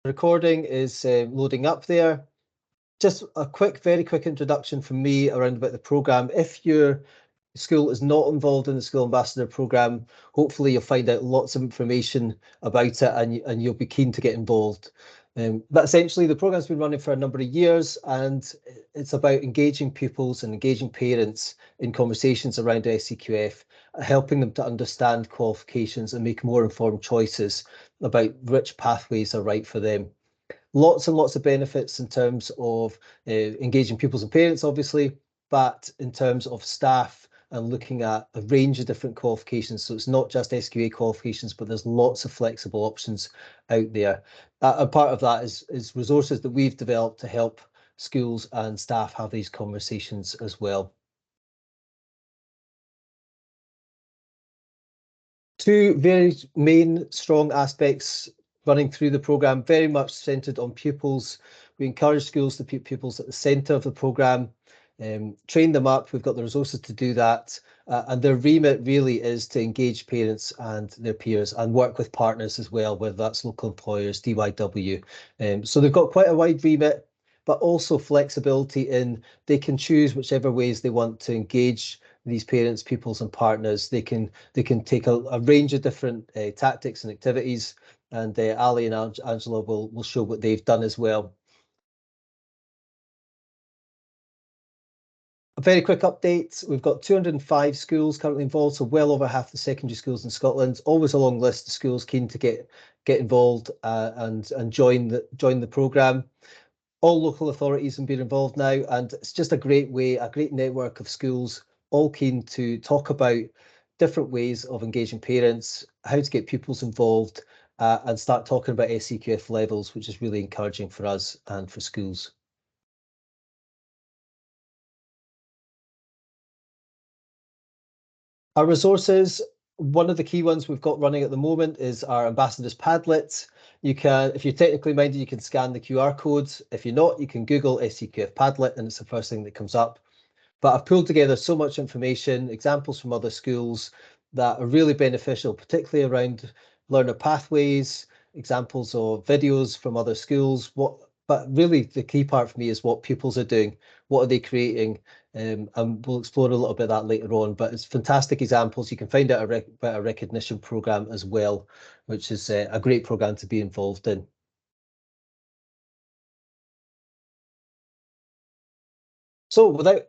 recording is loading up there. Just a very quick introduction from me around about the programme. If your school is not involved in the School Ambassador programme, hopefully you'll find out lots of information about it and you'll be keen to get involved. But essentially the programme's been running for a number of years, and it's about engaging pupils and engaging parents in conversations around SCQF, helping them to understand qualifications and make more informed choices about which pathways are right for them. Lots and lots of benefits in terms of engaging pupils and parents, obviously, but in terms of staff and looking at a range of different qualifications. So it's not just SQA qualifications, but there's lots of flexible options out there. And part of that is resources that we've developed to help schools and staff have these conversations as well. Two very main strong aspects running through the programme, very much centred on pupils. We encourage schools to put pupils at the centre of the programme, train them up. We've got the resources to do that. And their remit really is to engage parents and their peers and work with partners as well, whether that's local employers, DYW. So they've got quite a wide remit, but also flexibility in they can choose whichever ways they want to engage these parents, pupils and partners. They can take a range of different tactics and activities, and Ali and Angela will show what they've done as well. A very quick update. We've got 205 schools currently involved, so well over half the secondary schools in Scotland. Always a long list of schools keen to get involved and join the programme. All local authorities have been involved now, and it's just a great way, a great network of schools all keen to talk about different ways of engaging parents, how to get pupils involved, and start talking about SCQF levels, which is really encouraging for us and for schools. Our resources, one of the key ones we've got running at the moment is our Ambassadors Padlet. You can, if you're technically minded, you can scan the QR codes. If you're not, you can Google SCQF Padlet and it's the first thing that comes up. But I've pulled together so much information, examples from other schools that are really beneficial, particularly around learner pathways, examples of videos from other schools. But really the key part for me is what pupils are doing, what are they creating, and we'll explore a little bit of that later on. But it's fantastic examples. You can find out about a recognition programme as well, which is a great programme to be involved in. So without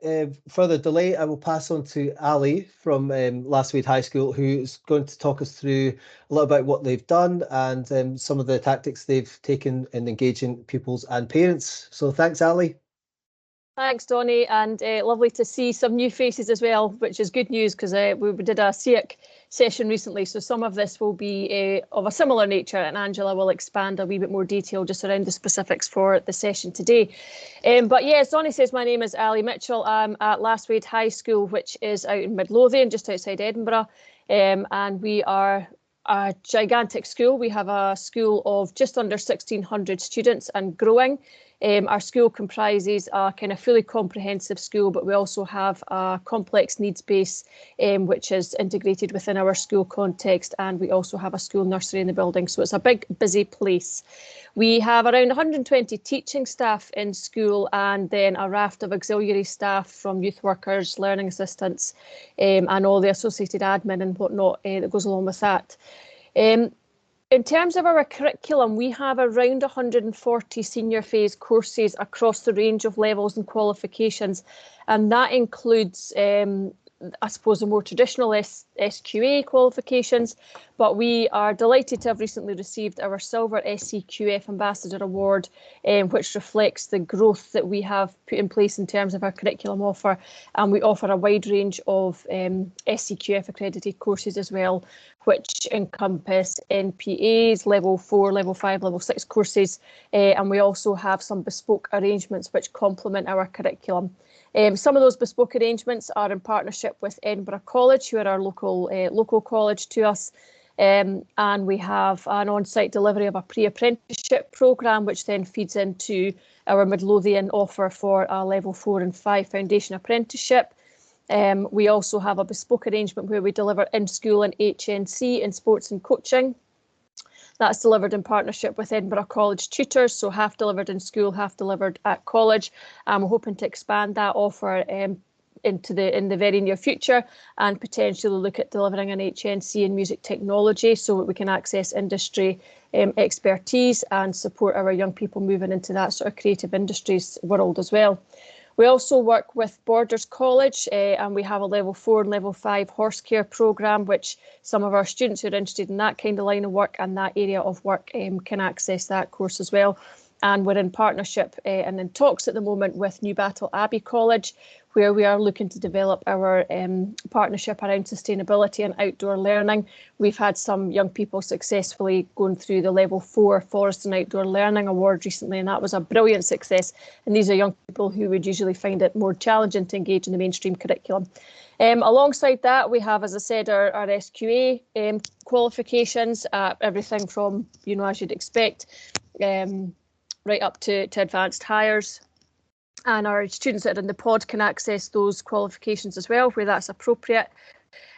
further delay, I will pass on to Ali from Lasswade High School, who's going to talk us through a little about what they've done and some of the tactics they've taken in engaging pupils and parents. So thanks, Ali. Thanks, Donny, and lovely to see some new faces as well, which is good news because we did a SEEC session recently, so some of this will be of a similar nature, and Angela will expand a wee bit more detail just around the specifics for the session today. But yeah, as Donny says, my name is Ali Mitchell. I'm at Lasswade High School, which is out in Midlothian, just outside Edinburgh, and we are a gigantic school. We have a school of just under 1,600 students and growing. Our school comprises a kind of fully comprehensive school, but we also have a complex needs base, which is integrated within our school context, and we also have a school nursery in the building. So it's a big, busy place. We have around 120 teaching staff in school, and then a raft of auxiliary staff from youth workers, learning assistants, and all the associated admin and whatnot that goes along with that. In terms of our curriculum, we have around 140 senior phase courses across the range of levels and qualifications, and that includes I suppose the more traditional SQA qualifications, but we are delighted to have recently received our Silver SCQF Ambassador Award, which reflects the growth that we have put in place in terms of our curriculum offer, and we offer a wide range of SCQF accredited courses as well, which encompass NPAs, level 4, level 5, level 6 courses, and we also have some bespoke arrangements which complement our curriculum. Some of those bespoke arrangements are in partnership with Edinburgh College, who are our local college to us, and we have an on-site delivery of a pre-apprenticeship programme, which then feeds into our Midlothian offer for a level 4 and 5 foundation apprenticeship. We also have a bespoke arrangement where we deliver in-school and HNC in sports and coaching. That's delivered in partnership with Edinburgh College tutors, so half delivered in school, half delivered at college. We're hoping to expand that offer in the very near future, and potentially look at delivering an HNC in music technology so that we can access industry expertise and support our young people moving into that sort of creative industries world as well. We also work with Borders College, and we have a level 4 and level 5 horse care programme, which some of our students who are interested in that kind of line of work and that area of work can access that course as well. And we're in partnership and in talks at the moment with Newbattle Abbey College, where we are looking to develop our partnership around sustainability and outdoor learning. We've had some young people successfully going through the level 4 Forest and Outdoor Learning Award recently, and that was a brilliant success. And these are young people who would usually find it more challenging to engage in the mainstream curriculum. Alongside that, we have, as I said, our SQA qualifications, everything from, as you'd expect, right up to advanced hires. And our students that are in the pod can access those qualifications as well, where that's appropriate.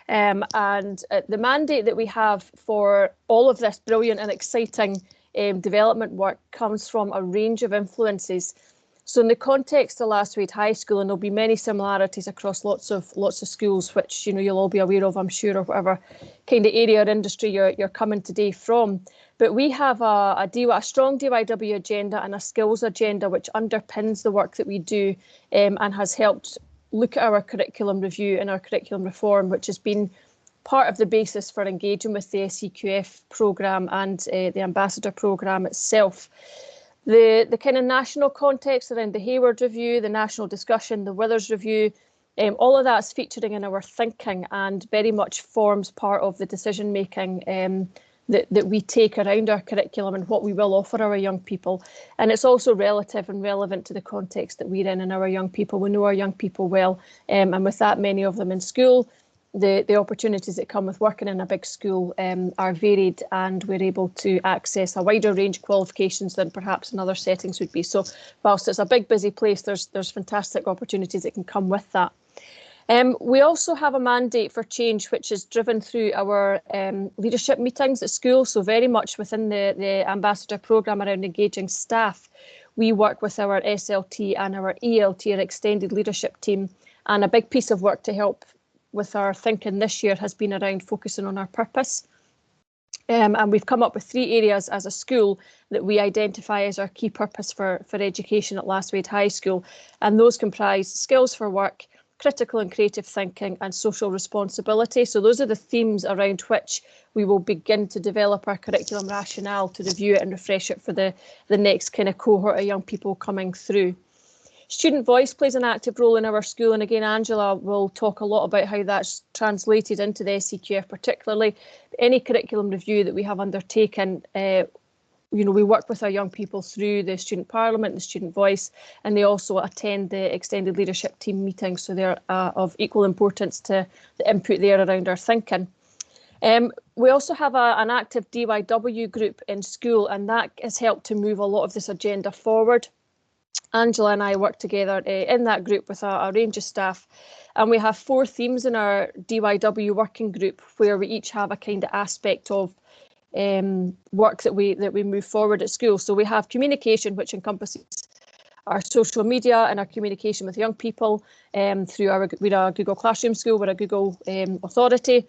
And the mandate that we have for all of this brilliant and exciting development work comes from a range of influences. So in the context of Lasswade High School, and there'll be many similarities across lots of schools, which you'll all be aware of, I'm sure, or whatever kind of area or industry you're coming today from. But we have a strong DYW agenda and a skills agenda which underpins the work that we do, and has helped look at our curriculum review and our curriculum reform, which has been part of the basis for engaging with the SCQF programme and the Ambassador programme itself. The kind of national context around the Hayward Review, the national discussion, the Withers Review, all of that's featuring in our thinking and very much forms part of the decision making that we take around our curriculum and what we will offer our young people. And it's also relative and relevant to the context that we're in and our young people. We know our young people well, and with that many of them in school, the opportunities that come with working in a big school are varied, and we're able to access a wider range of qualifications than perhaps in other settings would be. So whilst it's a big busy place, there's fantastic opportunities that can come with that. We also have a mandate for change, which is driven through our leadership meetings at school. So very much within the Ambassador programme around engaging staff, we work with our SLT and our ELT, our extended leadership team. And a big piece of work to help with our thinking this year has been around focusing on our purpose. And we've come up with 3 areas as a school that we identify as our key purpose for education at Lasswade High School. And those comprise skills for work, critical and creative thinking, and social responsibility. So those are the themes around which we will begin to develop our curriculum rationale to review it and refresh it for the next kind of cohort of young people coming through. Student voice plays an active role in our school, and again, Angela will talk a lot about how that's translated into the SCQF, particularly any curriculum review that we have undertaken. We work with our young people through the student parliament, the student voice, and they also attend the extended leadership team meetings, so they're of equal importance to the input there around our thinking. We also have an active DYW group in school, and that has helped to move a lot of this agenda forward. Angela and I work together in that group with a range of staff, and we have 4 themes in our DYW working group where we each have a kind of aspect of work that we move forward at school. So we have communication, which encompasses our social media and our communication with young people through we're a Google Classroom school, we're a Google authority.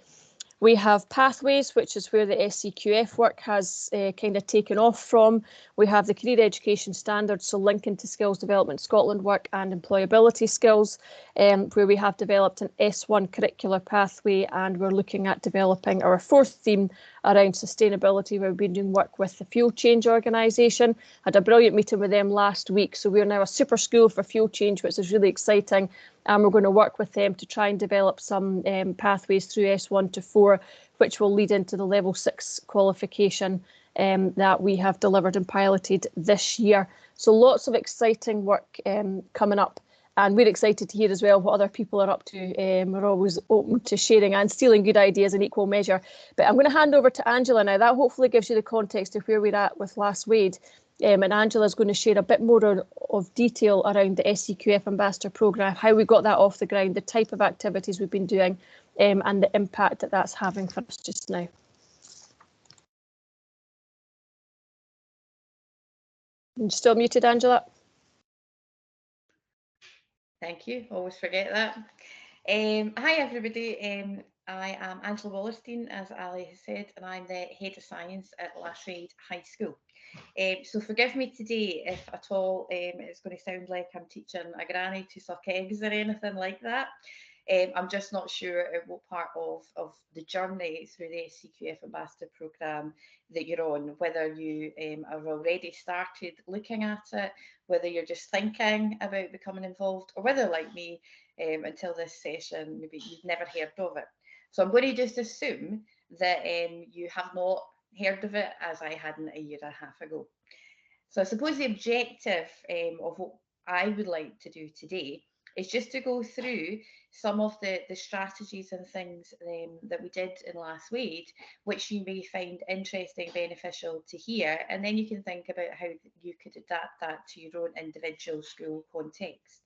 We have pathways, which is where the SCQF work has kind of taken off from. We have the career education standards, so linking to Skills Development Scotland work and employability skills, where we have developed an S1 curricular pathway, and we're looking at developing our 4th theme around sustainability, where we've been doing work with the Fuel Change organisation. Had a brilliant meeting with them last week, so we're now a super school for fuel change, which is really exciting. And we're going to work with them to try and develop some pathways through S1 to 4, which will lead into the level 6 qualification that we have delivered and piloted this year. So lots of exciting work coming up, and we're excited to hear as well what other people are up to. We're always open to sharing and stealing good ideas in equal measure. But I'm going to hand over to Angela now. That hopefully gives you the context of where we're at with Lasswade. And Angela's going to share a bit more of detail around the SCQF Ambassador programme, how we got that off the ground, the type of activities we've been doing, and the impact that that's having for us just now. You're still muted, Angela. Thank you. Always forget that. Hi, everybody. I am Angela Wallerstein, as Ali has said, and I'm the Head of Science at Lasswade High School. So forgive me today if at all it's going to sound like I'm teaching a granny to suck eggs or anything like that. I'm just not sure at what part of the journey through the SCQF Ambassador Programme that you're on, whether you have already started looking at it, whether you're just thinking about becoming involved, or whether, like me, until this session, maybe you've never heard of it. So I'm going to just assume that you have not heard of it, as I hadn't a year and a half ago. So I suppose the objective of what I would like to do today is just to go through some of the strategies and things that we did in Lasswade, which you may find interesting, beneficial to hear, and then you can think about how you could adapt that to your own individual school context.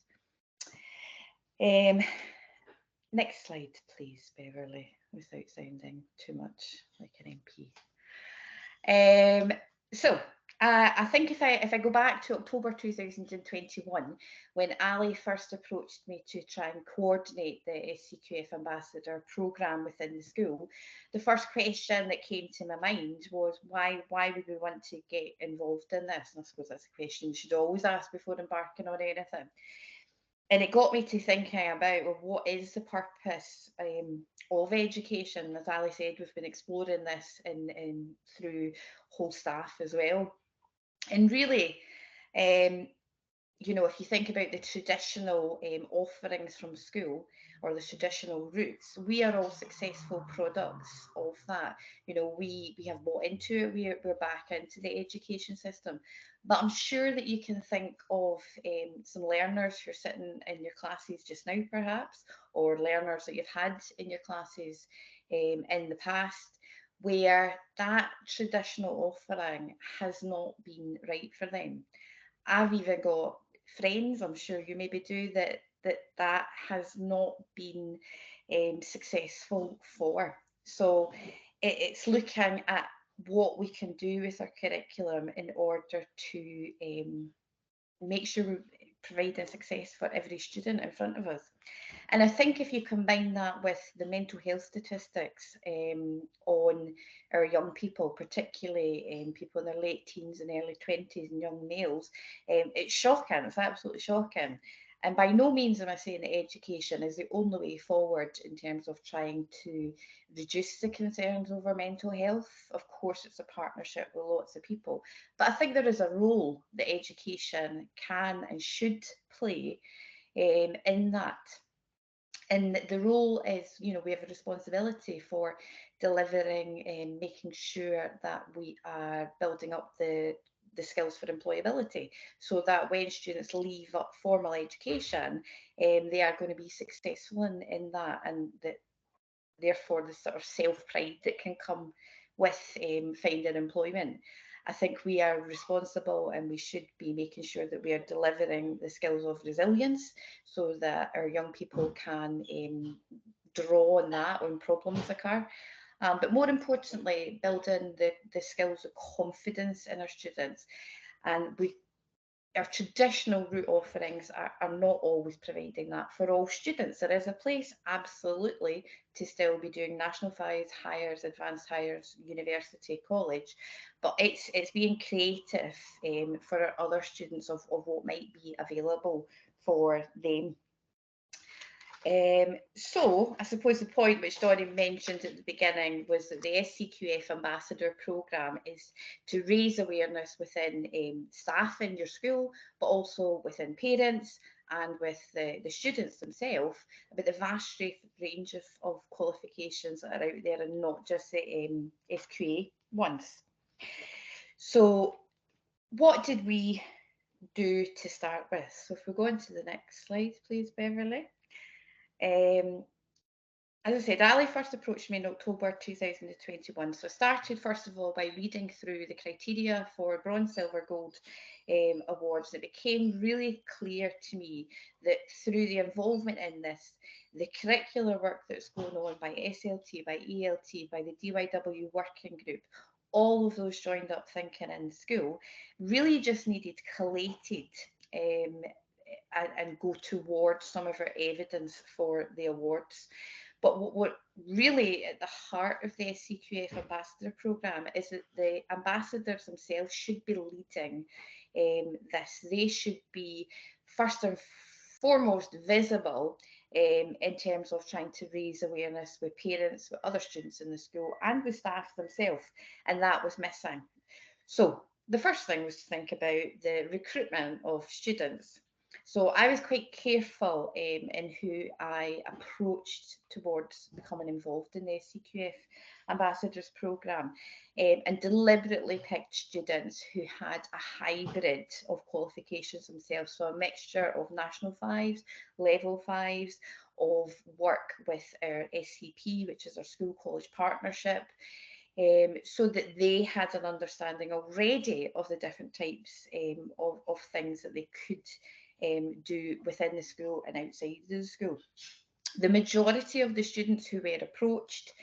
Next slide, please, Beverly, without sounding too much like an MP. I think if I go back to October 2021, when Ali first approached me to try and coordinate the SCQF Ambassador Programme within the school, the first question that came to my mind was why would we want to get involved in this? And I suppose that's a question you should always ask before embarking on anything. And it got me to thinking about, well, what is the purpose of education? As Ali said, we've been exploring this through whole staff as well. And really, you know, if you think about the traditional offerings from school or the traditional routes, we are all successful products of that. You know, we have bought into it, we're back into the education system. But I'm sure that you can think of some learners who are sitting in your classes just now, perhaps, or learners that you've had in your classes in the past, where that traditional offering has not been right for them. I've even got friends, I'm sure you maybe do, that has not been successful for. So it's looking at what we can do with our curriculum in order to make sure we're providing success for every student in front of us. And I think if you combine that with the mental health statistics on our young people, particularly people in their late teens and early 20s and young males, it's shocking, it's absolutely shocking. And by no means am I saying that education is the only way forward in terms of trying to reduce the concerns over mental health. Of course, it's a partnership with lots of people, but I think there is a role that education can and should play in that. And the role is, you know, we have a responsibility for delivering and making sure that we are building up the skills for employability, so that when students leave up formal education, they are going to be successful in that, and that therefore the sort of self-pride that can come with finding employment. I think we are responsible and we should be making sure that we are delivering the skills of resilience so that our young people can draw on that when problems occur. But more importantly, building the skills of confidence in our students. And our traditional route offerings are not always providing that for all students. There is a place, absolutely, to still be doing National 5s, Highers, Advanced Highers, University, College, but it's being creative for our other students of what might be available for them. So I suppose the point which Donnie mentioned at the beginning was that the SCQF Ambassador Programme is to raise awareness within staff in your school, but also within parents and with the students themselves about the vast range of qualifications that are out there, and not just the SQA ones. So what did we do to start with? So if we go into the next slide, please, Beverly. As I said, Ali first approached me in October 2021. So I started, first of all, by reading through the criteria for bronze, silver, gold awards. It became really clear to me that through the involvement in this, the curricular work that's going on by SLT, by ELT, by the DYW working group, all of those joined up thinking in school really just needed collated and go towards some of our evidence for the awards. But what really at the heart of the SCQF Ambassador Programme is that the ambassadors themselves should be leading this. They should be first and foremost visible in terms of trying to raise awareness with parents, with other students in the school and with staff themselves, and that was missing. So the first thing was to think about the recruitment of students. So I was quite careful in who I approached towards becoming involved in the SCQF Ambassadors Programme, and deliberately picked students who had a hybrid of qualifications themselves, so a mixture of National 5s, Level 5s, of work with our SCP, which is our School College Partnership, so that they had an understanding already of the different types of things that they could do within the school and outside the school. The majority of the students who were approached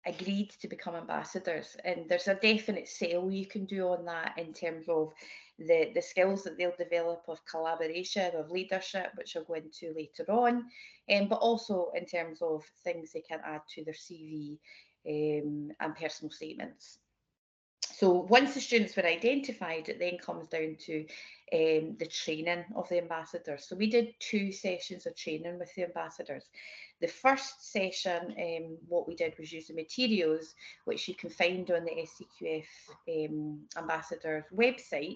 agreed to become ambassadors, and there's a definite sale you can do on that in terms of the skills that they'll develop of collaboration, of leadership, which I'll go into later on, but also in terms of things they can add to their CV and personal statements. So once the students were identified, it then comes down to the training of the ambassadors. So we did 2 sessions of training with the ambassadors. The first session, what we did was use the materials which you can find on the SCQF ambassadors website,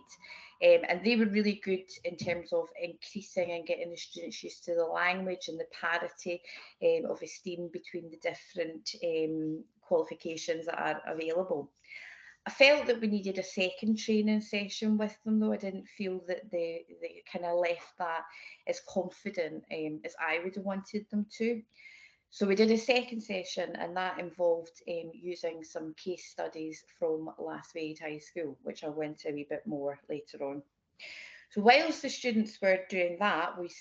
and they were really good in terms of increasing and getting the students used to the language and the parity of esteem between the different qualifications that are available. I felt that we needed a second training session with them, though. I didn't feel that they kind of left that as confident as I would have wanted them to. So we did a second session, and that involved using some case studies from Lasswade High School, which I'll go into a wee bit more later on. So whilst the students were doing that, we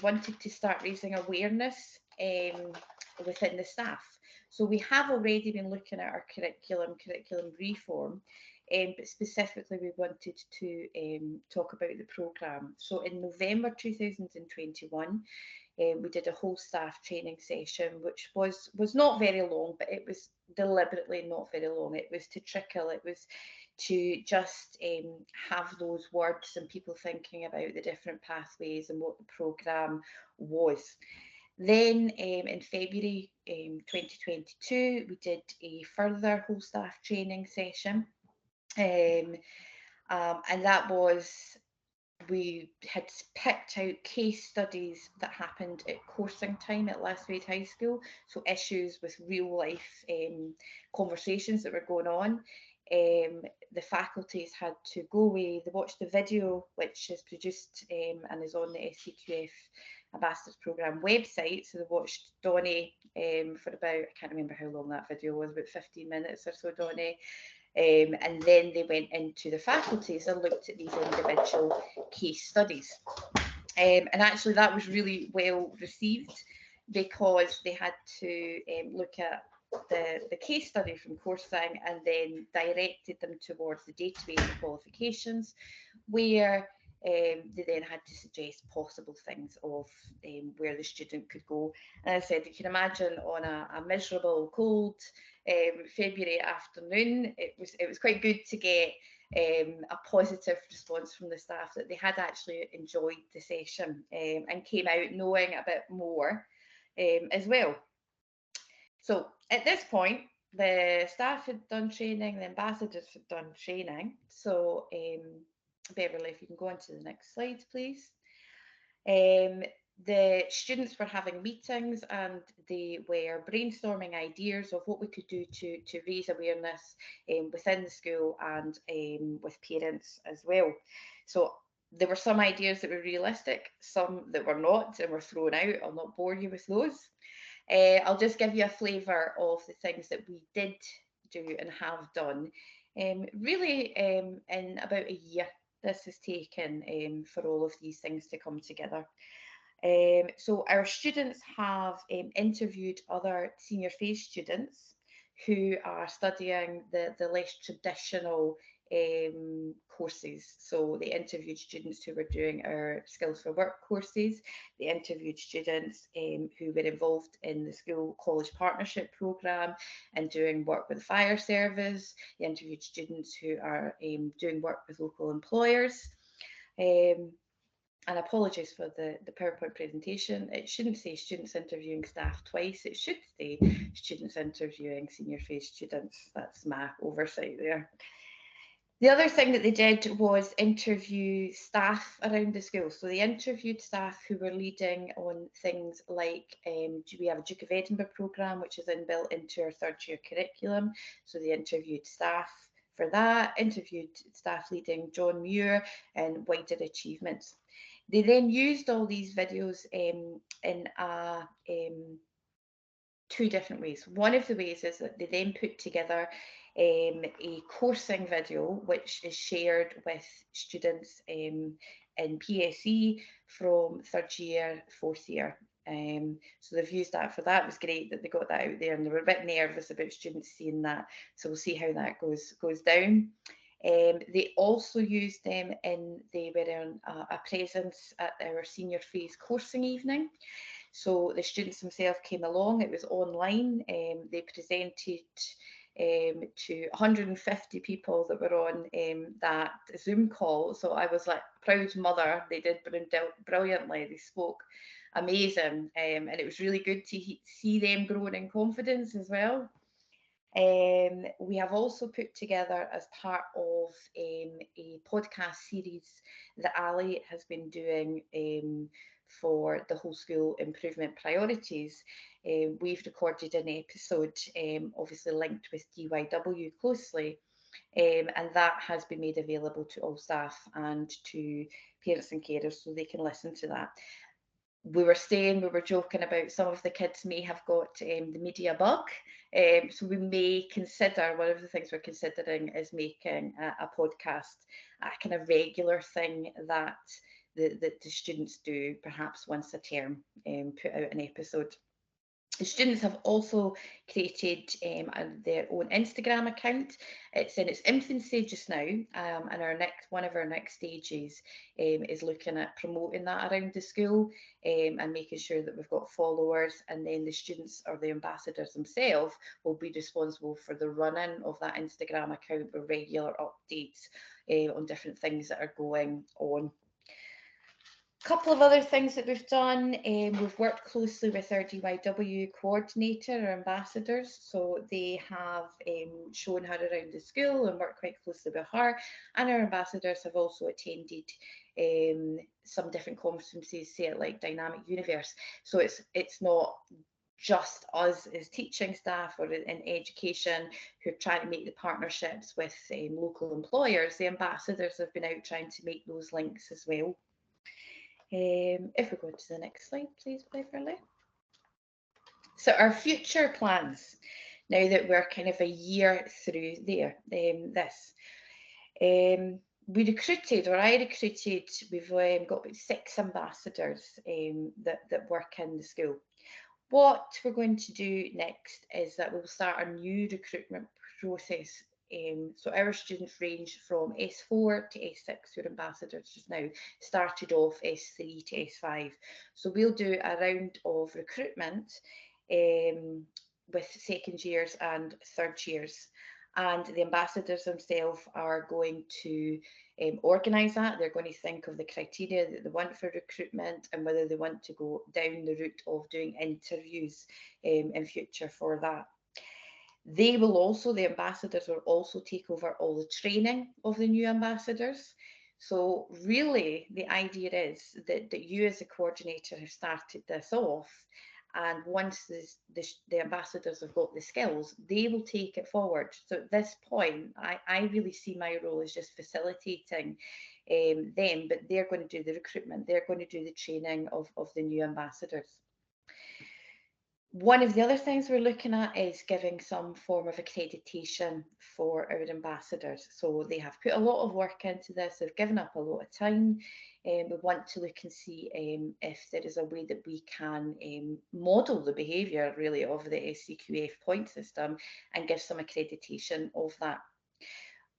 wanted to start raising awareness within the staff. So we have already been looking at our curriculum reform, but specifically we wanted to talk about the programme. So in November 2021, we did a whole staff training session, which was not very long, but it was deliberately not very long. It was to trickle, it was to just have those words and people thinking about the different pathways and what the programme was. Then in February 2022, we did a further whole staff training session, and that was, we had picked out case studies that happened at coursing time at Lasswade High School, so issues with real life conversations that were going on. The faculties had to go away, they watched the video which is produced and is on the SCQF Ambassadors Programme website. So they watched Donnie for about, I can't remember how long that video was, about 15 minutes or so, Donnie. And then they went into the faculties and looked at these individual case studies. And actually that was really well received, because they had to look at the case study from coursing and then directed them towards the database of qualifications, where they then had to suggest possible things of where the student could go. And as I said, you can imagine on a miserable, cold February afternoon, it was quite good to get a positive response from the staff that they had actually enjoyed the session and came out knowing a bit more as well. So at this point, the staff had done training, the ambassadors had done training. So Beverly, if you can go on to the next slide, please. The students were having meetings and they were brainstorming ideas of what we could do to raise awareness within the school and with parents as well. So there were some ideas that were realistic, some that were not and were thrown out. I'll not bore you with those. I'll just give you a flavour of the things that we did do and have done. Really, in about a year, this has taken for all of these things to come together. So our students have interviewed other senior phase students who are studying the less traditional courses. So they interviewed students who were doing our Skills for Work courses. They interviewed students who were involved in the school college partnership programme and doing work with the fire service. They interviewed students who are doing work with local employers. And apologies for the PowerPoint presentation. It shouldn't say students interviewing staff twice. It should say students interviewing senior phase students. That's my oversight there. The other thing that they did was interview staff around the school. So they interviewed staff who were leading on things like, we have a Duke of Edinburgh programme, which is inbuilt into our third year curriculum. So they interviewed staff for that, interviewed staff leading John Muir and wider achievements. They then used all these videos in two different ways. One of the ways is that they then put together a coursing video, which is shared with students in PSE from third year, fourth year. So they've used that for that. It was great that they got that out there, and they were a bit nervous about students seeing that. So we'll see how that goes down. They also used them they were in a presence at our senior phase coursing evening. So the students themselves came along. It was online. They presented to 150 people that were on that Zoom call. So I was like proud mother. They did brilliantly. They spoke amazing, and it was really good to see them growing in confidence as well. We have also put together, as part of a podcast series that Ali has been doing for the whole school improvement priorities. We've recorded an episode, obviously linked with DYW closely, and that has been made available to all staff and to parents and carers so they can listen to that. We were joking about some of the kids may have got the media bug. So we may consider, one of the things we're considering is making a podcast a kind of regular thing that the students do, perhaps once a term, put out an episode. The students have also created their own Instagram account. It's in its infancy just now, and one of our next stages is looking at promoting that around the school and making sure that we've got followers, and then the students or the ambassadors themselves will be responsible for the running of that Instagram account with regular updates on different things that are going on. Couple of other things that we've done. We've worked closely with our DYW coordinator, our ambassadors, so they have shown her around the school and worked quite closely with her, and our ambassadors have also attended some different conferences, say like Dynamic Universe. So it's not just us as teaching staff or in education who are trying to make the partnerships with local employers. The ambassadors have been out trying to make those links as well. If we go to the next slide, please, Beverly. So our future plans, now that we're kind of a year through there, we recruited, or I recruited, we've got about 6 ambassadors that work in the school. What we're going to do next is that we'll start a new recruitment process. So our students range from S4 to S6, who are ambassadors just now, started off S3 to S5. So we'll do a round of recruitment with second years and third years. And the ambassadors themselves are going to organise that. They're going to think of the criteria that they want for recruitment and whether they want to go down the route of doing interviews in future for that. They will also, the ambassadors will also take over all the training of the new ambassadors. So really the idea is that you as a coordinator have started this off, and once the ambassadors have got the skills, they will take it forward. So at this point, I really see my role as just facilitating them, but they're going to do the recruitment, they're going to do the training of the new ambassadors. One of the other things we're looking at is giving some form of accreditation for our ambassadors. So they have put a lot of work into this, they've given up a lot of time. We want to look and see if there is a way that we can model the behaviour really of the SCQF point system and give some accreditation of that.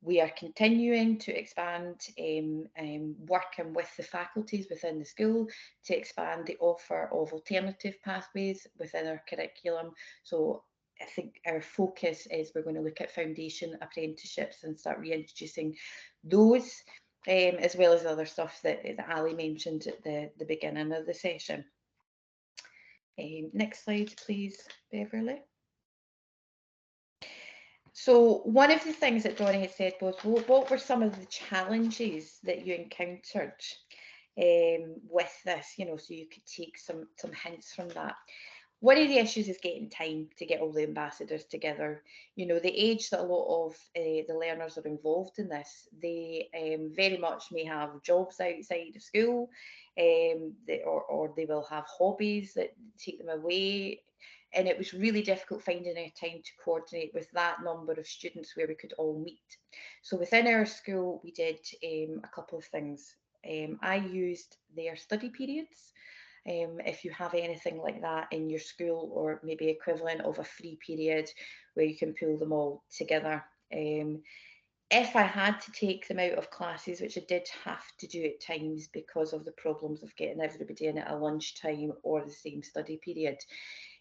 We are continuing to expand working with the faculties within the school to expand the offer of alternative pathways within our curriculum. So I think our focus is we're going to look at foundation apprenticeships and start reintroducing those, as well as other stuff that Ali mentioned at the beginning of the session. Next slide, please, Beverly. So one of the things that Donnie had said was, what were some of the challenges that you encountered with this, you know, so you could take some hints from that. One of the issues is getting time to get all the ambassadors together. You know, the age that a lot of the learners are involved in this, they very much may have jobs outside of school, or they will have hobbies that take them away. And it was really difficult finding a time to coordinate with that number of students where we could all meet. So within our school, we did a couple of things. I used their study periods. If you have anything like that in your school, or maybe equivalent of a free period where you can pull them all together. If I had to take them out of classes, which I did have to do at times because of the problems of getting everybody in at a lunchtime or the same study period,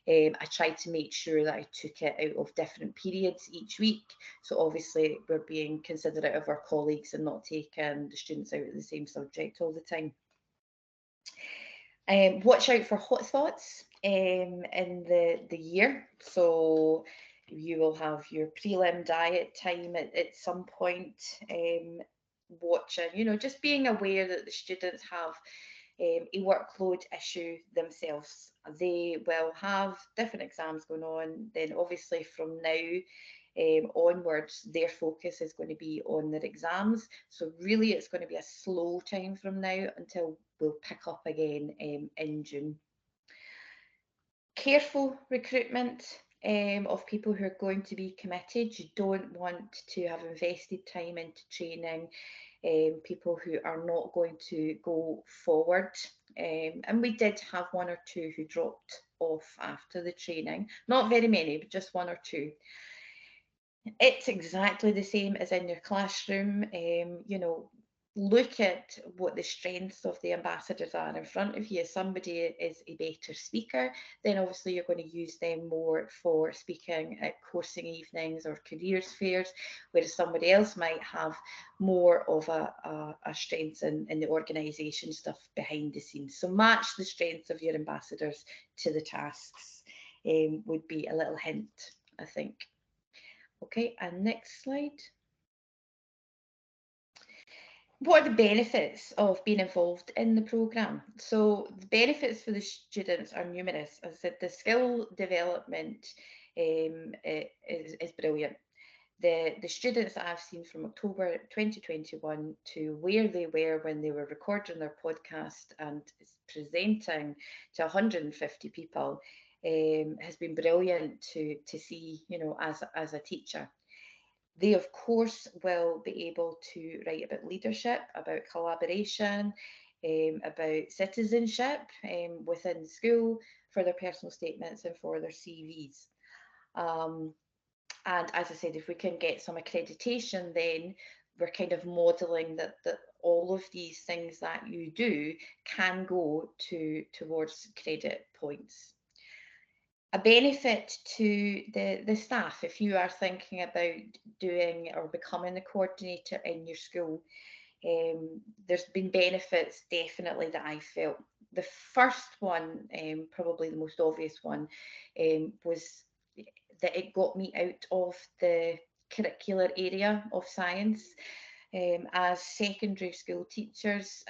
I tried to make sure that I took it out of different periods each week. So obviously we're being considerate of our colleagues and not taking the students out of the same subject all the time. Watch out for hotspots in the year. So you will have your prelim diet time at some point, watching, you know, just being aware that the students have a workload issue themselves. They will have different exams going on. Then obviously from now onwards, their focus is going to be on their exams. So really it's going to be a slow time from now until we'll pick up again in June. Careful recruitment of people who are going to be committed. You don't want to have invested time into training people who are not going to go forward. And we did have one or two who dropped off after the training. Not very many, but just one or two. It's exactly the same as in your classroom. You know, look at what the strengths of the ambassadors are in front of you. If somebody is a better speaker, then obviously you're going to use them more for speaking at coursing evenings or careers fairs, whereas somebody else might have more of a strength in the organisation stuff behind the scenes. So match the strengths of your ambassadors to the tasks would be a little hint, I think. Okay, and next slide. What are the benefits of being involved in the programme? So the benefits for the students are numerous. As I said, the skill development is brilliant. The students that I've seen from October 2021 to where they were when they were recording their podcast and presenting to 150 people has been brilliant to see, you know, as a teacher. They, of course, will be able to write about leadership, about collaboration, about citizenship within the school, for their personal statements and for their CVs. And as I said, if we can get some accreditation, then we're kind of modelling that all of these things that you do can go towards credit points. A benefit to the staff, if you are thinking about doing or becoming a coordinator in your school, there's been benefits definitely that I felt. The first one, probably the most obvious one, was that it got me out of the curricular area of science. As secondary school teachers,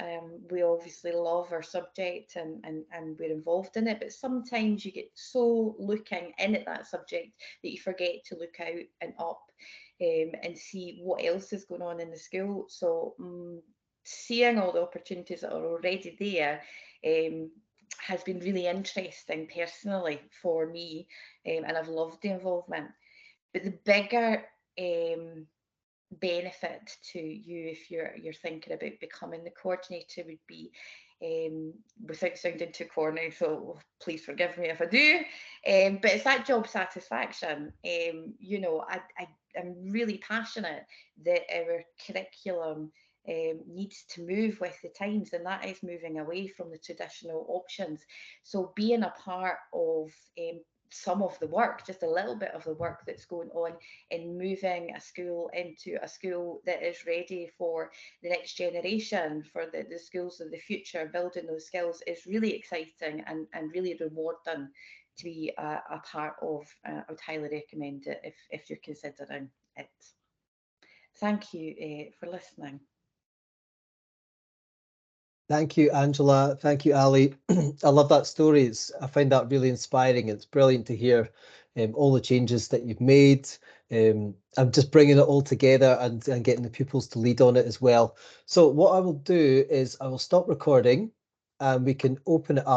we obviously love our subject and we're involved in it, but sometimes you get so looking in at that subject that you forget to look out and up and see what else is going on in the school. So seeing all the opportunities that are already there has been really interesting personally for me, and I've loved the involvement. But the bigger benefit to you, if you're thinking about becoming the coordinator, would be, without sounding too corny, so please forgive me if I do, but it's that job satisfaction. You know, I'm really passionate that our curriculum needs to move with the times, and that is moving away from the traditional options. So being a part of some of the work, just a little bit of the work that's going on in moving a school into a school that is ready for the next generation, for the schools of the future, building those skills, is really exciting and really rewarding to be a part of. I would highly recommend it if you're considering it. Thank you for listening. Thank you, Angela. Thank you, Ali. I love that story. I find that really inspiring. It's brilliant to hear all the changes that you've made. I'm just bringing it all together and getting the pupils to lead on it as well. So what I will do is I will stop recording and we can open it up.